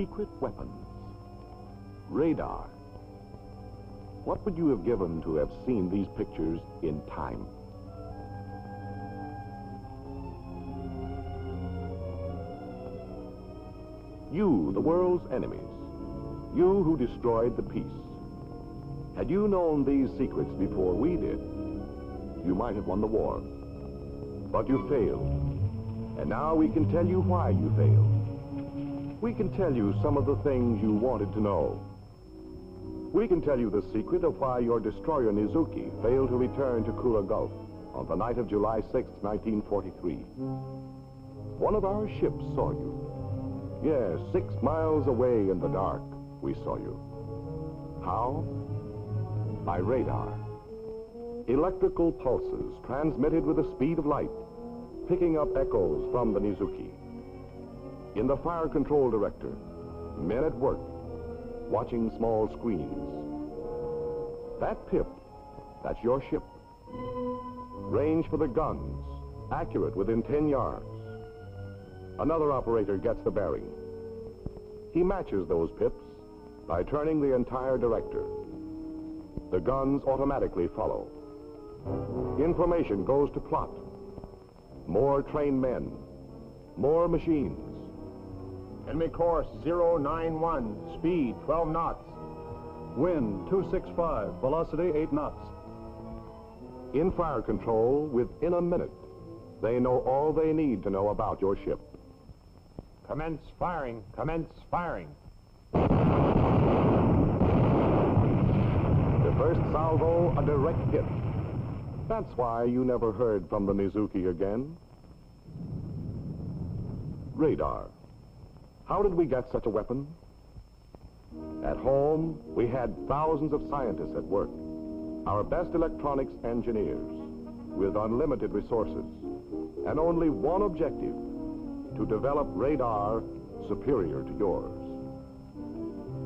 secret weapons. Radar. What would you have given to have seen these pictures in time? You, the world's enemies. You who destroyed the peace. Had you known these secrets before we did, you might have won the war. But you failed. And now we can tell you why you failed. We can tell you some of the things you wanted to know. We can tell you the secret of why your destroyer Nizuki failed to return to Kura Gulf on the night of July 6, 1943. One of our ships saw you. Yes, 6 miles away in the dark, we saw you. How? By radar. Electrical pulses transmitted with the speed of light, picking up echoes from the Nizuki. In the fire control director, men at work, watching small screens. That pip, that's your ship. Range for the guns, accurate within 10 yards. Another operator gets the bearing. He matches those pips by turning the entire director. The guns automatically follow. Information goes to plot. More trained men, more machines. Enemy course 091, speed 12 knots. Wind 265, velocity 8 knots. In fire control, within a minute, they know all they need to know about your ship. Commence firing, commence firing. The first salvo, a direct hit. That's why you never heard from the Nizuki again. Radar. How did we get such a weapon? At home, we had thousands of scientists at work, our best electronics engineers, with unlimited resources, and only one objective, to develop radar superior to yours.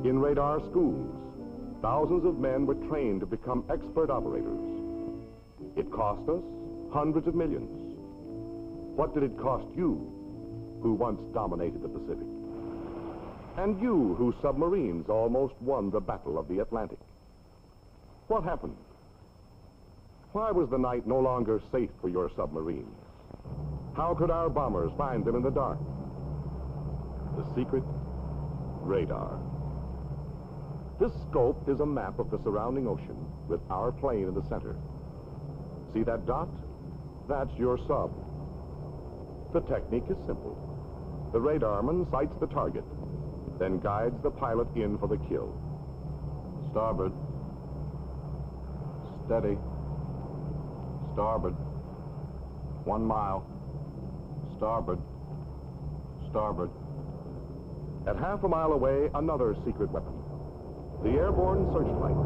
In radar schools, thousands of men were trained to become expert operators. It cost us hundreds of millions. What did it cost you, who once dominated the Pacific? And you, whose submarines almost won the Battle of the Atlantic? What happened? Why was the night no longer safe for your submarines? How could our bombers find them in the dark? The secret? Radar. This scope is a map of the surrounding ocean with our plane in the center. See that dot? That's your sub. The technique is simple. The radarman sights the target, then guides the pilot in for the kill. Starboard. Steady. Starboard. 1 mile. Starboard. Starboard. At half a mile away, another secret weapon. The airborne searchlight.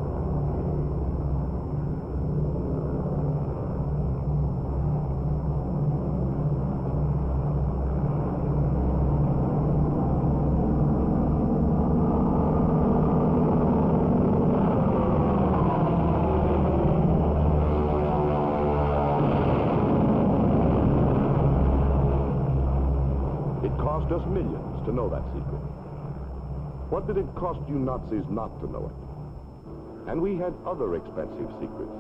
Cost us millions to know that secret. What did it cost you Nazis not to know it? And we had other expensive secrets.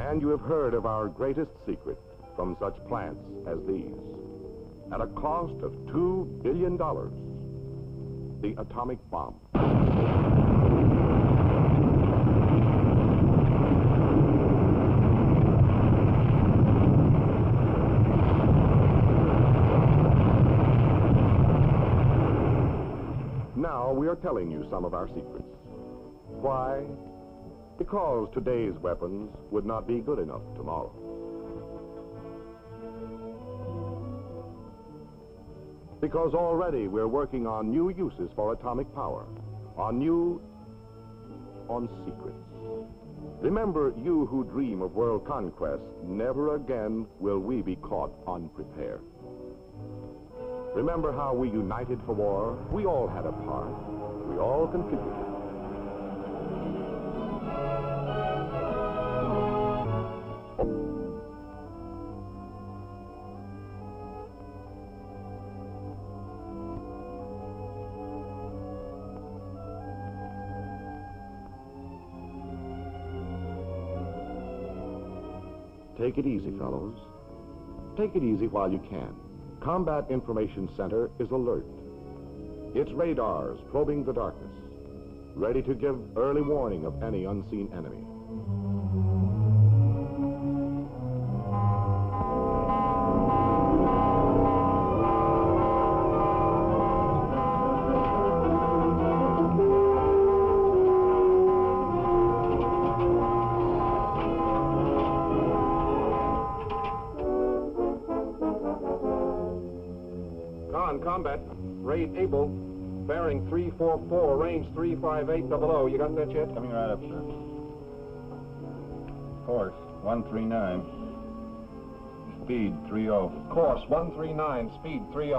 And you have heard of our greatest secret from such plants as these. At a cost of $2 billion, the atomic bomb. Now we are telling you some of our secrets. Why? Because today's weapons would not be good enough tomorrow. Because already we're working on new uses for atomic power, on secrets. Remember, you who dream of world conquest, never again will we be caught unprepared. Remember how we united for war? We all had a part. We all contributed. Take it easy, fellows. Take it easy while you can. Combat Information Center is alert. Its radars probing the darkness, ready to give early warning of any unseen enemy. Combat, rate Able, bearing 344, range 35800. You got that yet? Coming right up, sir. Course 139. Speed 30. Course 139, speed 30.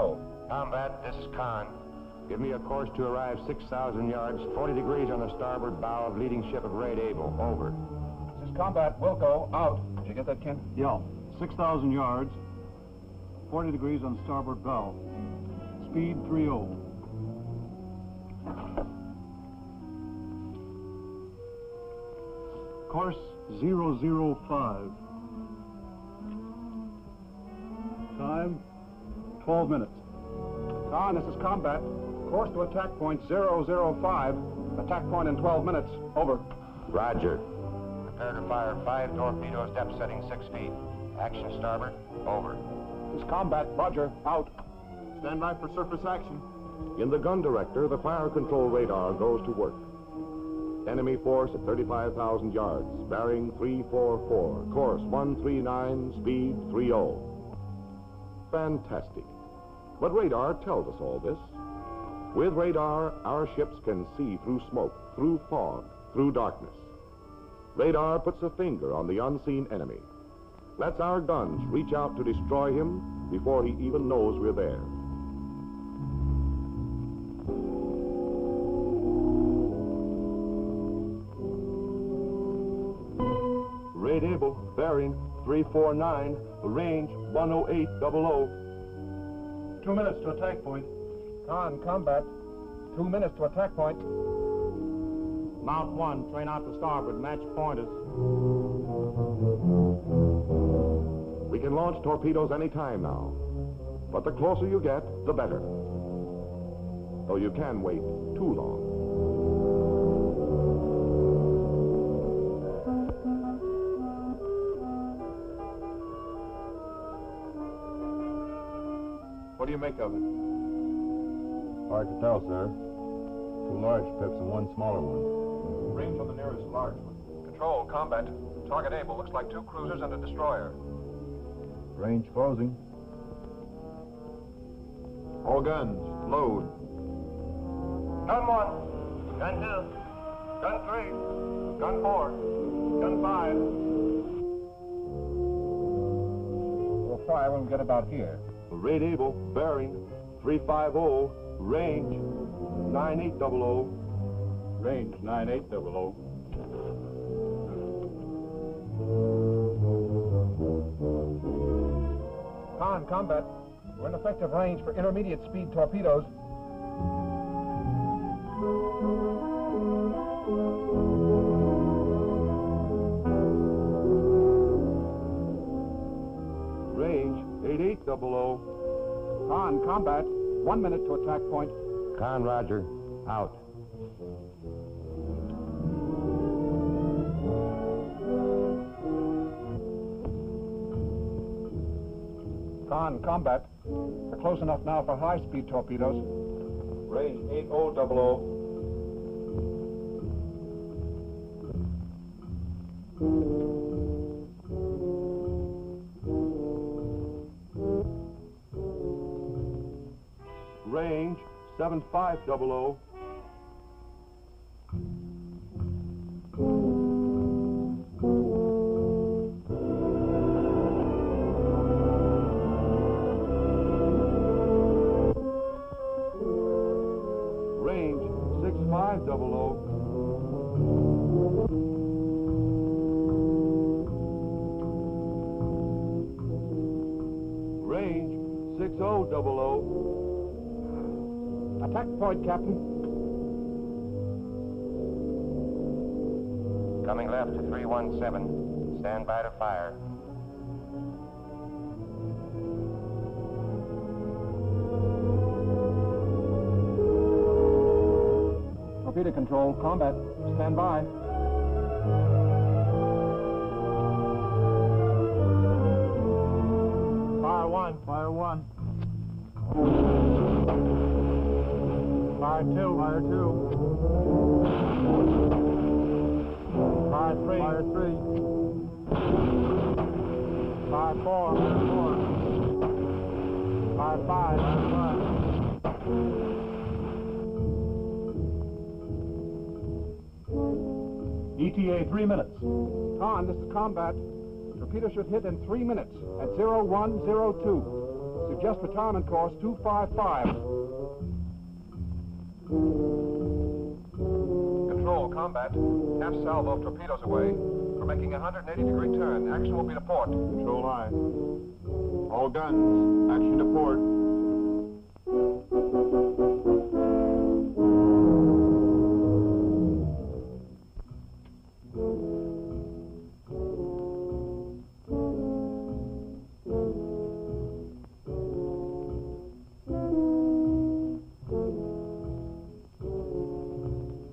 Combat, this is Khan. Give me a course to arrive 6,000 yards, 40 degrees on the starboard bow of leading ship of Rate Able. Over. This is Combat, Wilco, out. Did you get that, Ken? Yeah. 6,000 yards, 40 degrees on starboard bow. Speed 30. Course 005. Time 12 minutes. Khan, this is Combat. Course to attack point 005. Attack point in 12 minutes. Over. Roger. Prepare to fire 5 torpedoes, depth setting 6 feet. Action starboard. Over. This is Combat, Roger, out. Stand by for surface action. In the gun director, the fire control radar goes to work. Enemy force at 35,000 yards, bearing 344, course 139, speed 30. Fantastic. But radar tells us all this. With radar, our ships can see through smoke, through fog, through darkness. Radar puts a finger on the unseen enemy. Lets our guns reach out to destroy him before he even knows we're there. Rate Able, bearing 349, range 10800. 2 minutes to attack point. Khan, Combat. 2 minutes to attack point. Mount 1, train out to starboard, match pointers. We can launch torpedoes any time now. But the closer you get, the better. Though you can wait too long. What do you make of it? Hard to tell, sir. 2 large pips and 1 smaller one. Range on the nearest large one. Control, Combat. Target Able. Looks like 2 cruisers and a destroyer. Range closing. All guns, load. Gun 1. Gun 2. Gun 3. Gun 4. Gun 5. We'll fire when we get about here. Rate Able, bearing 350, range 9800. Range 9800. Khan, Combat. We're in effective range for intermediate speed torpedoes. Range 8800. Khan, Combat. 1 minute to attack point. Khan, Roger. Out. Khan, Combat. We're close enough now for high-speed torpedoes. Range 8000. Range 7500. 6O00. Attack point, Captain. Coming left to 317. Stand by to fire. Torpedo control, combat. Stand by. Fire one. Fire 1. Fire two. Fire 2. Fire three. Fire 3. Fire four. Fire five. ETA 3 minutes. Con, this is combat. Torpedo should hit in 3 minutes at 0102. Suggest retirement course 255. Control, combat. Half salvo of torpedoes away. We're making a 180-degree turn. Action will be to port. Control high. All guns, action to port.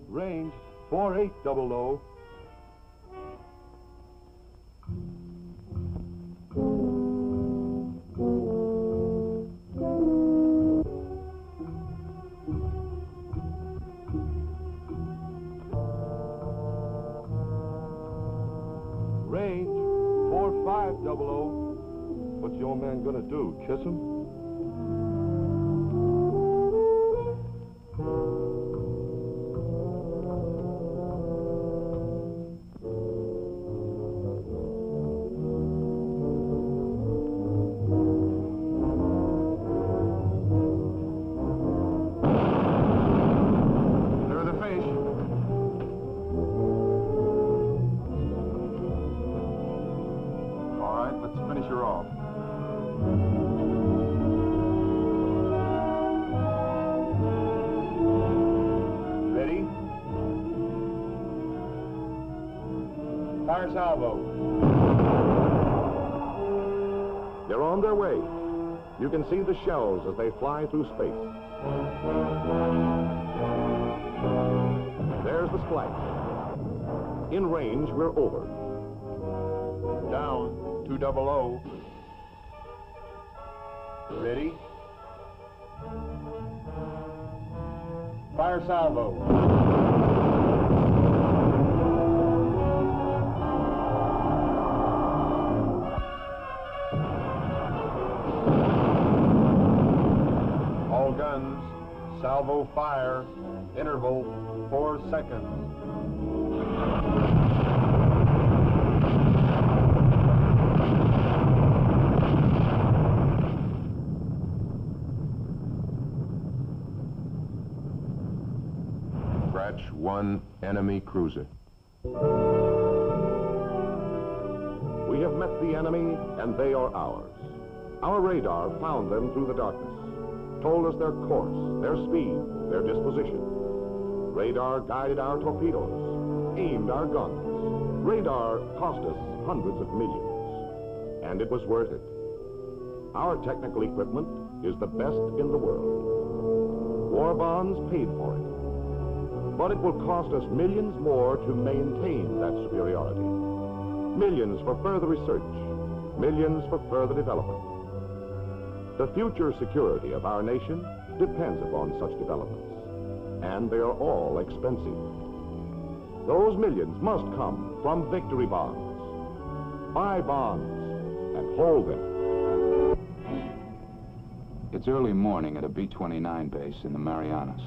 Range 4800. Range 4500. What's your man gonna do? Kiss him? There are the fish. All right, let's finish her off. Ready? Fire salvo. They're on their way. You can see the shells as they fly through space. There's the splash. In range, we're over. Down 200. Ready? Fire salvo. All guns, salvo fire, interval 4 seconds. Scratch 1 enemy cruiser. We have met the enemy, and they are ours. Our radar found them through the darkness, told us their course, their speed, their disposition. Radar guided our torpedoes, aimed our guns. Radar cost us hundreds of millions, and it was worth it. Our technical equipment is the best in the world. War bonds paid for it. But it will cost us millions more to maintain that superiority. Millions for further research, millions for further development. The future security of our nation depends upon such developments, and they are all expensive. Those millions must come from victory bonds. Buy bonds and hold them. It's early morning at a B-29 base in the Marianas.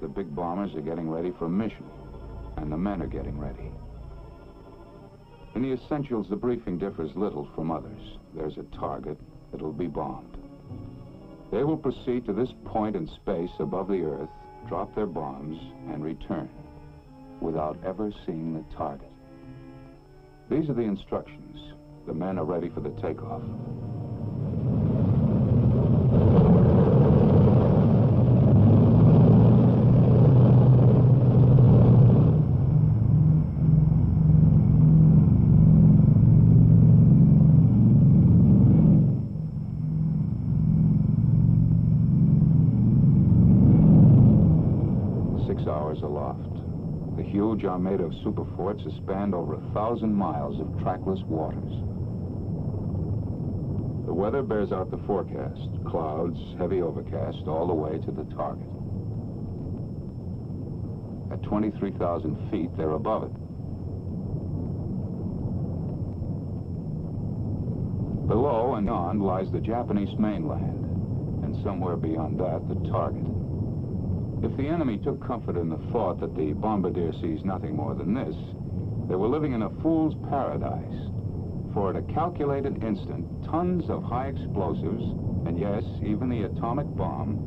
The big bombers are getting ready for a mission, and the men are getting ready. In the essentials, the briefing differs little from others. There's a target that will be bombed. They will proceed to this point in space above the Earth, drop their bombs, and return without ever seeing the target. These are the instructions. The men are ready for the takeoff. Aloft. The huge armada of superforts has spanned over 1,000 miles of trackless waters. The weather bears out the forecast. Clouds, heavy overcast, all the way to the target. At 23,000 feet, they're above it. Below and beyond lies the Japanese mainland, and somewhere beyond that, the target. If the enemy took comfort in the thought that the bombardier sees nothing more than this, they were living in a fool's paradise. For at a calculated instant, tons of high explosives, and yes, even the atomic bomb,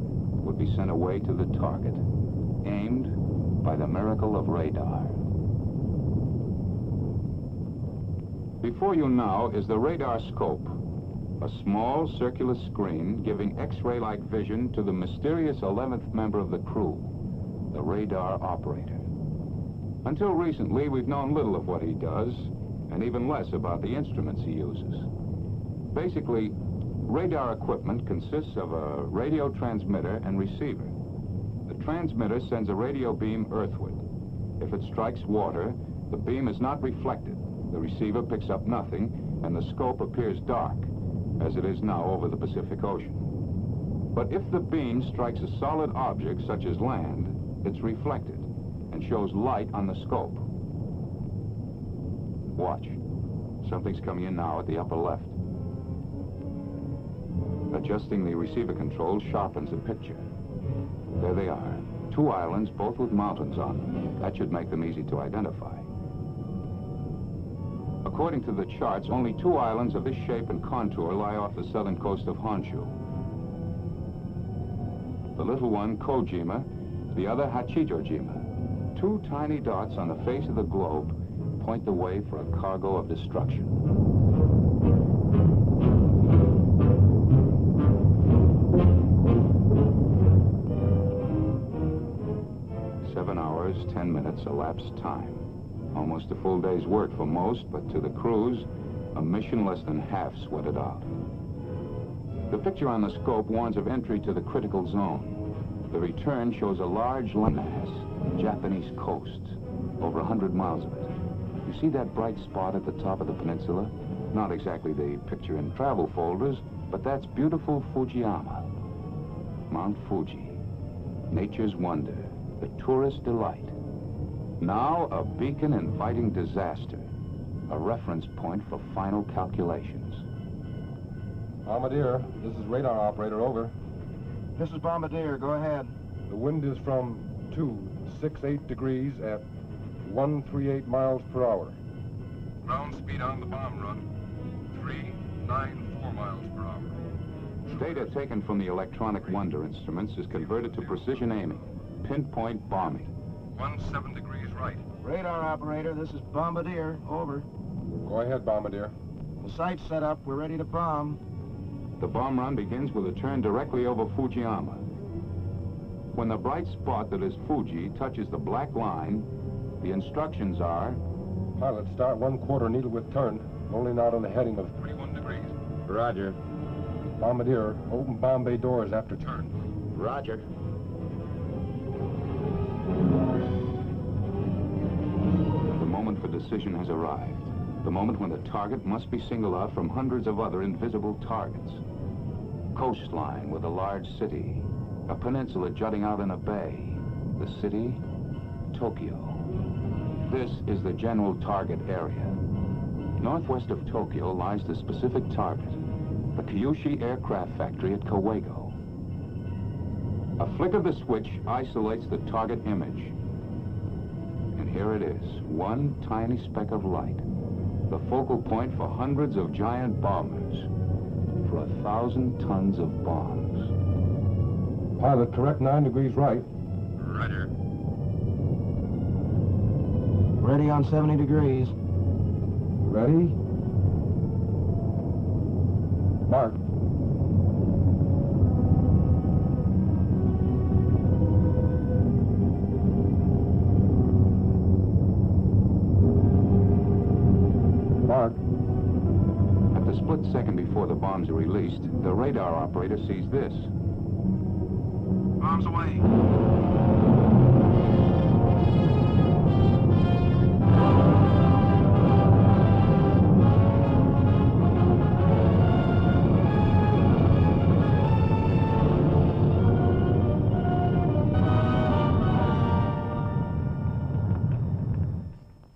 would be sent away to the target, aimed by the miracle of radar. Before you now is the radar scope, a small circular screen giving X-ray-like vision to the mysterious 11th member of the crew, the radar operator. Until recently, we've known little of what he does, and even less about the instruments he uses. Basically, radar equipment consists of a radio transmitter and receiver. The transmitter sends a radio beam earthward. If it strikes water, the beam is not reflected. The receiver picks up nothing, and the scope appears dark, as it is now over the Pacific Ocean. But if the beam strikes a solid object, such as land, it's reflected and shows light on the scope. Watch. Something's coming in now at the upper left. Adjusting the receiver controls sharpens the picture. There they are. 2 islands, both with mountains on them. That should make them easy to identify. According to the charts, only 2 islands of this shape and contour lie off the southern coast of Honshu. The little one, Kojima, the other, Hachijojima. 2 tiny dots on the face of the globe point the way for a cargo of destruction. Seven hours, 10 minutes elapsed time. Almost a full day's work for most, but to the crews, a mission less than half sweated out. The picture on the scope warns of entry to the critical zone. The return shows a large landmass, Japanese coast, over 100 miles of it. You see that bright spot at the top of the peninsula? Not exactly the picture in travel folders, but that's beautiful Fujiyama. Mount Fuji, nature's wonder, the tourist delight. Now a beacon inviting disaster, a reference point for final calculations. Bombardier, this is radar operator, over. This is Bombardier, go ahead. The wind is from 268 degrees at 138 miles per hour. Ground speed on the bomb run, 394 miles per hour. Data taken from the electronic wonder instruments is converted to precision aiming, pinpoint bombing. 17 degrees right. Radar operator, this is Bombardier, over. Go ahead, Bombardier. The site's set up, we're ready to bomb. The bomb run begins with a turn directly over Fujiyama. When the bright spot that is Fuji touches the black line, the instructions are... Pilot, start 1/4 needle with turn, rolling out on the heading of 31 degrees. Roger. Bombardier, open bomb bay doors after turn. Roger. The moment for decision has arrived. The moment when the target must be singled out from hundreds of other invisible targets. Coastline with a large city. A peninsula jutting out in a bay. The city, Tokyo. This is the general target area. Northwest of Tokyo lies the specific target, the Kyushu Aircraft Factory at Kawago. A flick of the switch isolates the target image. And here it is, one tiny speck of light, the focal point for hundreds of giant bombers, for 1,000 tons of bombs. Pilot, correct 9 degrees right. Roger. Ready on 70 degrees. Ready? Mark. Mark. At the split second before the bombs are released, the radar operator sees this. Bombs away.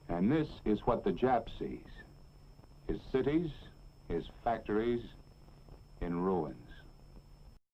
And this is what the Jap sees. His cities, his factories,